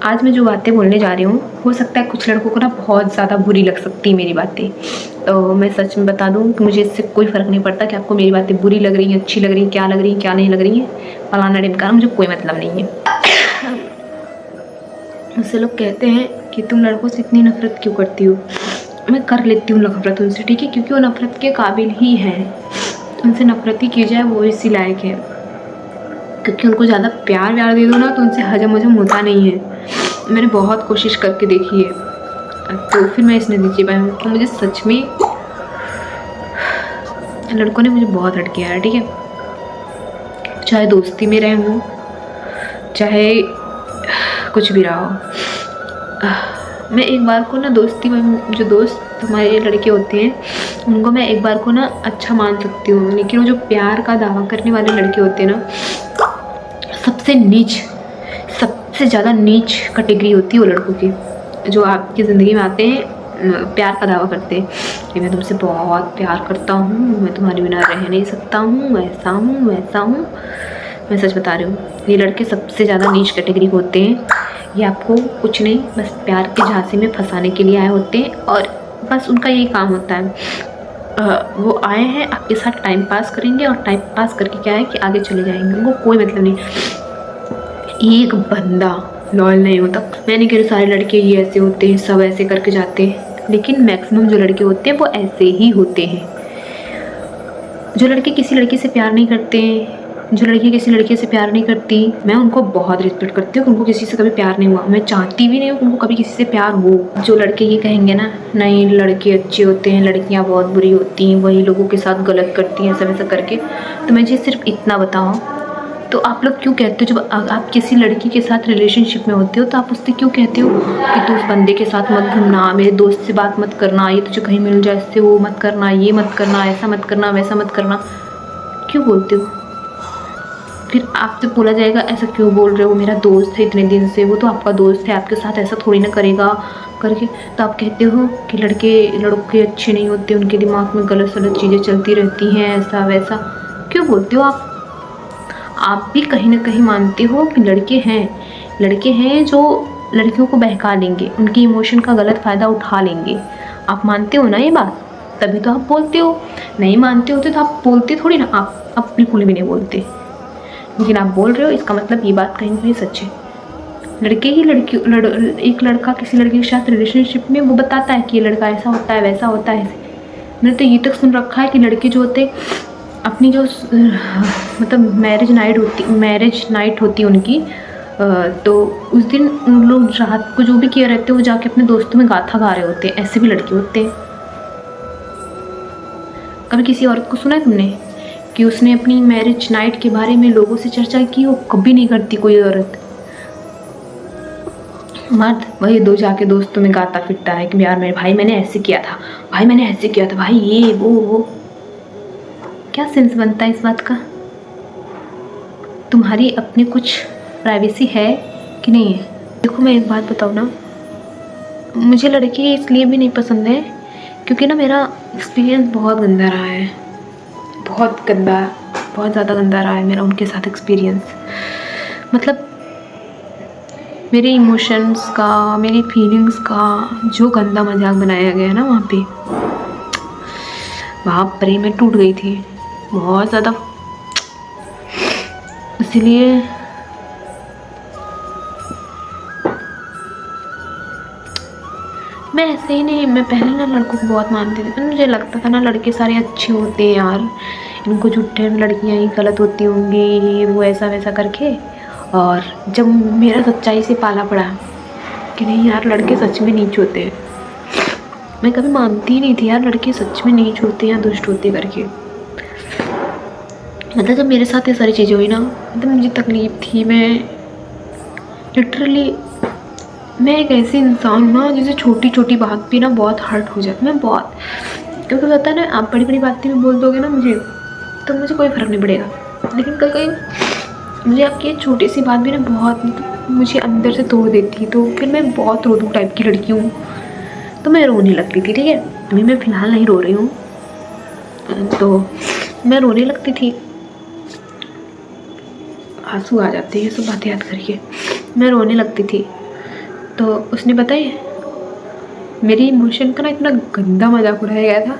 आज मैं जो बातें बोलने जा रही हूँ, हो सकता है कुछ लड़कों को ना बहुत ज़्यादा बुरी लग सकती है मेरी बातें। तो मैं सच में बता दूँ कि मुझे इससे कोई फ़र्क नहीं पड़ता कि आपको मेरी बातें बुरी लग रही हैं, अच्छी लग रही हैं, क्या लग रही हैं, क्या नहीं लग रही हैं, फलाना ढिमकाना, मुझे कोई मतलब नहीं है। मुझसे लोग कहते हैं कि तुम लड़कों से इतनी नफ़रत क्यों करती हो। मैं कर लेती हूँ नफ़रत उनसे, ठीक है, क्योंकि वो नफ़रत के काबिल ही हैं। उनसे नफ़रत ही की जाए वो इसी लायक है, क्योंकि उनको ज़्यादा प्यार व्यार दे दो ना तो उनसे हजम वजम होता नहीं है। मैंने बहुत कोशिश करके देखी है, तो फिर मैं इस नतीजे पर हूँ कि मुझे सच में लड़कों ने मुझे बहुत हर्ट किया है, ठीक है। चाहे दोस्ती में रहे हों, चाहे कुछ भी रहा हो। मैं एक बार को ना दोस्ती में जो दोस्त हमारे लड़के होते हैं उनको मैं एक बार को ना अच्छा मान सकती हूँ, लेकिन वो जो प्यार का दावा करने वाले लड़के होते हैं ना, सबसे नीच, सबसे ज़्यादा नीच कैटेगरी होती है वो लड़कों की, जो आपकी ज़िंदगी में आते हैं, प्यार का दावा करते हैं कि मैं तुमसे बहुत प्यार करता हूँ, मैं तुम्हारे बिना रह नहीं सकता हूँ, ऐसा हूँ वैसा हूँ। मैं सच बता रही हूँ, ये लड़के सबसे ज़्यादा नीच कैटेगरी होते हैं। ये आपको कुछ नहीं, बस प्यार के झांसे में फंसाने के लिए आए होते हैं, और बस उनका यही काम होता है। वो आए हैं आपके साथ टाइम पास करेंगे, और टाइम पास करके क्या है कि आगे चले जाएंगे, उनको कोई मतलब नहीं। एक बंदा लॉयल नहीं होता। मैं नहीं कह रही सारे लड़के ये ऐसे होते हैं, सब ऐसे करके जाते हैं, लेकिन मैक्सिमम जो लड़के होते हैं वो ऐसे ही होते हैं। जो लड़के किसी लड़की से प्यार नहीं करते, जो लड़की किसी लड़के से प्यार नहीं करती, मैं उनको बहुत रिस्पेक्ट करती हूँ कि उनको किसी से कभी प्यार नहीं हुआ। मैं चाहती भी नहीं हूँ कि उनको कभी किसी से प्यार हो। जो लड़के ये कहेंगे ना, नहीं लड़के अच्छे होते हैं, लड़कियाँ बहुत बुरी होती हैं, वही लोगों के साथ गलत करती हैं, ऐसा वैसा करके, तो मुझे सिर्फ इतना बताओ, तो आप लोग क्यों कहते हो, जब आप किसी लड़की के साथ रिलेशनशिप में होते हो तो आप उससे क्यों कहते हो कि तू उस बंदे के साथ मत घूमना, मेरे दोस्त से बात मत करना, ये तुझे कहीं मिल जाए इससे वो मत करना, ये मत करना, ऐसा मत करना, वैसा मत करना, क्यों बोलते हो? फिर आपसे बोला जाएगा ऐसा क्यों बोल रहे हो, मेरा दोस्त है इतने दिन से, वो तो आपका दोस्त है, आपके साथ ऐसा थोड़ी ना करेगा करके। तो आप कहते हो कि लड़के अच्छे नहीं होते, उनके दिमाग में गलत सलत चीज़ें चलती रहती हैं, ऐसा वैसा क्यों बोलते हो आप भी कहीं ना कहीं मानते हो कि लड़के हैं जो लड़कियों को बहका लेंगे, उनकी इमोशन का गलत फ़ायदा उठा लेंगे। आप मानते हो ना ये बात, तभी तो आप बोलते हो। नहीं मानते होते तो आप बोलते थोड़ी ना, आप बिल्कुल भी नहीं बोलते, लेकिन आप बोल रहे हो, इसका मतलब ये बात कहीं ना कहीं सच है। एक लड़का किसी लड़की के साथ रिलेशनशिप में वो बताता है कि ये लड़का ऐसा होता है वैसा होता है। मैंने तो ये तक सुन रखा है कि लड़के जो होते अपनी जो मतलब मैरिज नाइट होती है उनकी, तो उस दिन उन लोग रात को जो भी किया रहते हैं वो जाके अपने दोस्तों में गाथा गा रहे होते हैं। ऐसे भी लड़के होते हैं। कभी किसी औरत को सुना है तुमने कि उसने अपनी मैरिज नाइट के बारे में लोगों से चर्चा की? वो कभी नहीं करती कोई औरत। मर्द वही दो जाके दोस्तों में गाता फिरता है कि यार मेरे भाई मैंने ऐसे किया था, भाई मैंने ऐसे किया था, भाई ये वो। क्या सेंस बनता है इस बात का? तुम्हारी अपनी कुछ प्राइवेसी है कि नहीं है? देखो मैं एक बात बताऊँ ना, मुझे लड़के इसलिए भी नहीं पसंद है क्योंकि ना मेरा एक्सपीरियंस बहुत गंदा रहा है, बहुत गंदा, बहुत ज़्यादा गंदा रहा है मेरा उनके साथ एक्सपीरियंस। मतलब मेरे इमोशंस का, मेरी फीलिंग्स का जो गंदा मजाक बनाया गया ना वहाँ पर मैं टूट गई थी बहुत ज़्यादा। इसलिए मैं ऐसे ही नहीं, मैं पहले ना लड़कों को बहुत मानती थी, मुझे लगता था ना लड़के सारे अच्छे होते हैं यार, इनको झूठे में लड़कियाँ ही गलत होती होंगी, ये वो ऐसा वैसा करके। और जब मेरा सच्चाई से पाला पड़ा कि नहीं यार लड़के सच में नीच होते हैं, मैं कभी मानती ही नहीं थी यार लड़के सच में नीच होते हैं, दुष्ट होते करके। मतलब जब मेरे साथ ये सारी चीज़ें हुई ना, मतलब मुझे तकलीफ़ थी। मैं लिटरली मैं एक ऐसी इंसान हूँ ना जिसे छोटी छोटी बात भी ना बहुत हर्ट हो जाती है। मैं बहुत, क्योंकि पता है ना आप बड़ी बड़ी बातें भी बोल दोगे ना मुझे, तो मुझे कोई फ़र्क नहीं पड़ेगा, लेकिन कहीं कहीं मुझे आपकी एक छोटी सी बात भी ना बहुत मुझे अंदर से तोड़ देती। तो फिर मैं बहुत रोदू टाइप की लड़की हूँ, तो मैं रोने लगती थी, ठीक है। अभी मैं फ़िलहाल नहीं रो रही हूँ, तो मैं रोने लगती थी, आंसू आ जाते हैं सब बातें याद करके। मैं रोने लगती थी तो उसने बताई मेरी इमोशन का ना इतना गंदा मजाक उड़ाया गया था।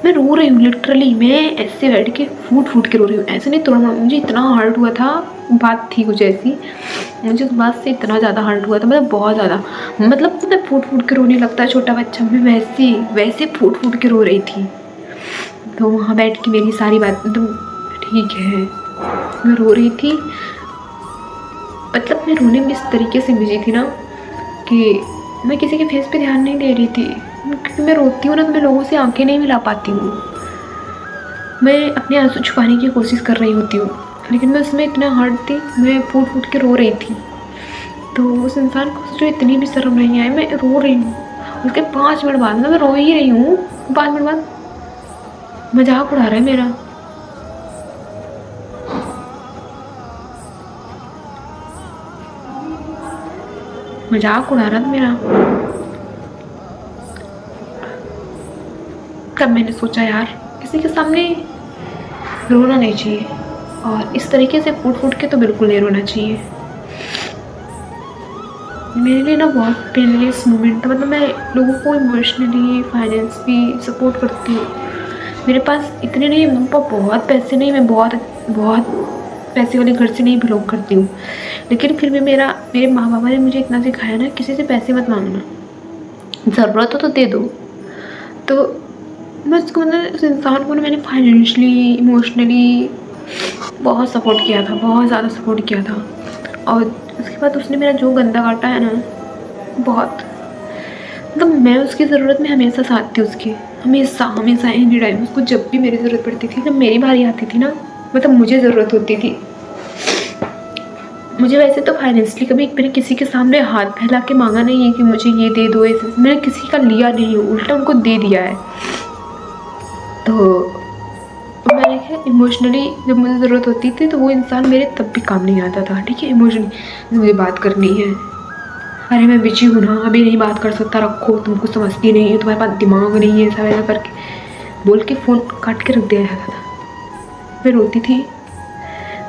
मैं रो रही हूँ लिटरली, मैं ऐसे बैठ के फूट फूट के रो रही हूँ, ऐसे नहीं तोड़ना, मुझे इतना हर्ट हुआ था। बात थी कुछ ऐसी, मुझे उस बात से इतना ज़्यादा हर्ट हुआ था, मतलब बहुत ज़्यादा, मतलब मैं फूट फूट के रोने लगता है छोटा बच्चा, मैं वैसे वैसे फूट फूट के रो रही थी। तो वहाँ बैठ के मेरी सारी बात तो ठीक है, मैं रो रही थी, मतलब मैं रोने में इस तरीके से बिजी थी ना कि मैं किसी के फेस पे ध्यान नहीं दे रही थी, क्योंकि मैं रोती हूँ ना तो मैं लोगों से आंखें नहीं मिला पाती हूँ, मैं अपने आंसू छुपाने की कोशिश कर रही होती हूँ, लेकिन मैं उसमें इतना हर्ट थी, मैं फूट फूट के रो रही थी। तो उस इंसान को जो इतनी भी शर्म नहीं आई, मैं रो रही हूँ, उसके 5 मिनट बाद मैं रो ही रही हूँ, 5 मिनट बाद मजाक उड़ा रहा है मेरा। मजाक उड़ा रहा था मेरा। तब मैंने सोचा यार किसी के सामने रोना नहीं चाहिए, और इस तरीके से फूट फूट के तो बिल्कुल नहीं रोना चाहिए। मेरे लिए ना बहुत पेनलेस मोमेंट था, मतलब मैं लोगों को इमोशनली फाइनेंशियली सपोर्ट करती हूँ। मेरे पास इतने नहीं, मेरे पास बहुत पैसे नहीं, मैं बहुत बहुत पैसे वाले घर से नहीं बिलोंग करती हूँ, लेकिन फिर भी मेरे माँ बाबा ने मुझे इतना सिखाया ना, किसी से पैसे मत मांगना, ज़रूरत हो तो दे दो। तो मैं उसको, मतलब उस इंसान को ना मैंने फाइनेंशियली इमोशनली बहुत सपोर्ट किया था, बहुत ज़्यादा सपोर्ट किया था। और उसके बाद उसने मेरा जो गंदा काटा है ना, बहुत, मतलब मैं उसकी ज़रूरत में हमेशा साथ थी उसके, हमेशा हमेशा एनी टाइम। उसको जब भी मेरी ज़रूरत पड़ती थी, जब मेरी बारी आती थी ना, मतलब मुझे ज़रूरत होती थी, मुझे वैसे तो फाइनेंशियली कभी मैंने किसी के सामने हाथ फैला के मांगा नहीं है कि मुझे ये दे दो, ऐसे मैंने किसी का लिया नहीं, उल्टा उनको दे दिया है। तो मैंने क्या, इमोशनली जब मुझे ज़रूरत होती थी तो वो इंसान मेरे तब भी काम नहीं आता था, ठीक है। इमोशनली मुझे बात करनी है, अरे मैं बिजी हूँ ना, अभी नहीं बात कर सकता, रखो, तुमको समझती नहीं है, तुम्हारे पास दिमाग नहीं है, ऐसा वैसा करके बोल के फ़ोन काट के रख दिया जाता था। मैं रोती थी,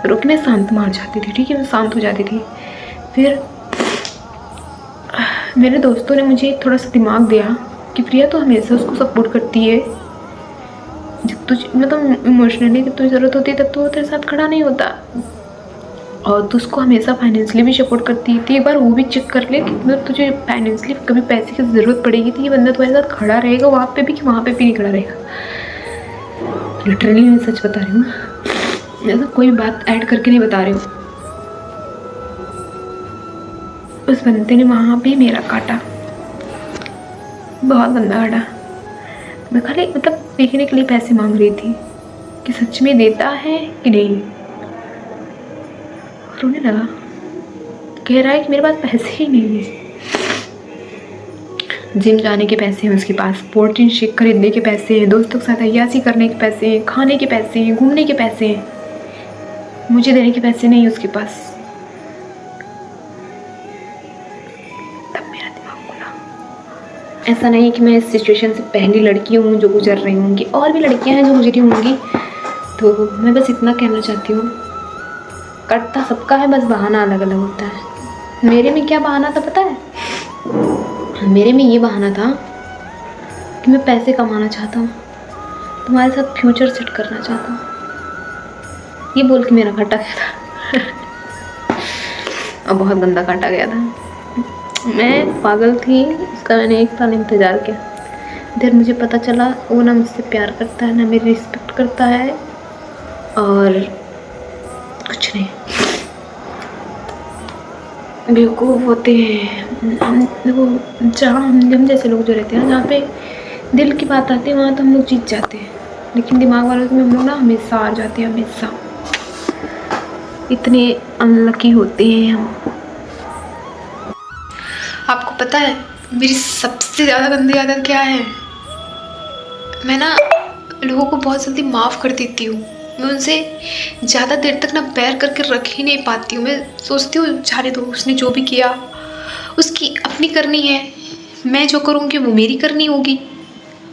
रो के मैं शांत मार जाती थी, ठीक है, मैं शांत हो जाती थी। फिर मेरे दोस्तों ने मुझे थोड़ा सा दिमाग दिया कि प्रिया तो हमेशा उसको सपोर्ट करती है, जब तुझे मतलब इमोशनली जब तुझे ज़रूरत होती है तब तो वो तेरे साथ खड़ा नहीं होता, और तू उसको हमेशा फाइनेंशियली भी सपोर्ट करती थी। एक बार वो भी चेक कर ले कि मतलब तुझे फाइनेंशियली कभी पैसे की ज़रूरत पड़ेगी तो ये बंदा तुम्हारे साथ खड़ा रहेगा, वहाँ पे भी कि वहाँ पे भी नहीं खड़ा रहेगा। लिटरली मैं सच बता रही हूँ, ऐसा कोई बात ऐड करके नहीं बता रही हूँ। उस बंदे ने वहाँ पे मेरा काटा, बहुत गंदा काटा। मैं खाली मतलब देखने के लिए पैसे मांग रही थी कि सच में देता है कि नहीं। रोने लगा, कह रहा है कि मेरे पास पैसे ही नहीं है। जिम जाने के पैसे हैं उसके पास, प्रोटीन शेक खरीदने के पैसे हैं, दोस्तों के साथ अय्यासी करने के पैसे हैं, खाने के पैसे हैं, घूमने के पैसे हैं, मुझे देने के पैसे नहीं है उसके पास। तब मेरा दिमाग खुला। ऐसा नहीं कि मैं इस सिचुएशन से पहली लड़की हूँ जो गुजर रही होंगी, और भी लड़कियाँ हैं जो गुजरी होंगी। तो मैं बस इतना कहना चाहती हूँ, कटता सबका है, बस बहाना अलग अलग होता है। मेरे में क्या बहाना था पता है? मेरे में ये बहाना था कि मैं पैसे कमाना चाहता हूँ, तुम्हारे साथ फ्यूचर सेट करना चाहता हूँ, ये बोल के मेरा काटा गया था। और बहुत गंदा काटा गया था। मैं पागल थी, उसका मैंने 1 साल इंतज़ार किया। फिर मुझे पता चला वो ना मुझसे प्यार करता है, ना मेरी रिस्पेक्ट करता है, और कुछ नहीं। बेवकूफ़ होते हैं हम, वो जहाँ हम जैसे लोग जो रहते हैं, जहाँ पे दिल की बात आती है वहाँ तो हम लोग जीत जाते हैं, लेकिन दिमाग वालों में हम लोग ना हमेशा हार जाते हैं, हमेशा। इतने अनलकी होते हैं हम। आपको पता है मेरी सबसे ज़्यादा गंदी आदत क्या है? मैं ना लोगों को बहुत जल्दी माफ़ कर देती हूँ। मैं उनसे ज़्यादा देर तक ना बैर करके रख ही नहीं पाती हूँ। मैं सोचती हूँ जाने दो, उसने जो भी किया उसकी अपनी करनी है, मैं जो करूँगी वो मेरी करनी होगी।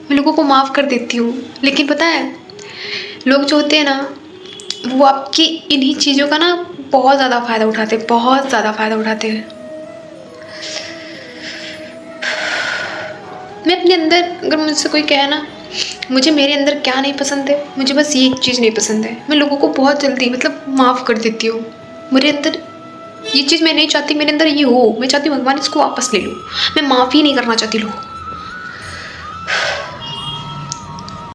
मैं लोगों को माफ़ कर देती हूँ, लेकिन पता है लोग जो होते हैं ना, वो आपकी इन्हीं चीज़ों का ना बहुत ज़्यादा फ़ायदा उठाते हैं, बहुत ज़्यादा फ़ायदा उठाते हैं। मैं अपने अंदर, अगर मुझसे कोई कहे ना मुझे मेरे अंदर क्या नहीं पसंद है, मुझे बस ये एक चीज़ नहीं पसंद है, मैं लोगों को बहुत जल्दी मतलब माफ़ कर देती हूँ। मेरे अंदर ये चीज़ मैं नहीं चाहती मेरे अंदर ये हो, मैं चाहती हूँ भगवान इसको वापस ले लो। मैं माफ़ी नहीं करना चाहती लोगों को।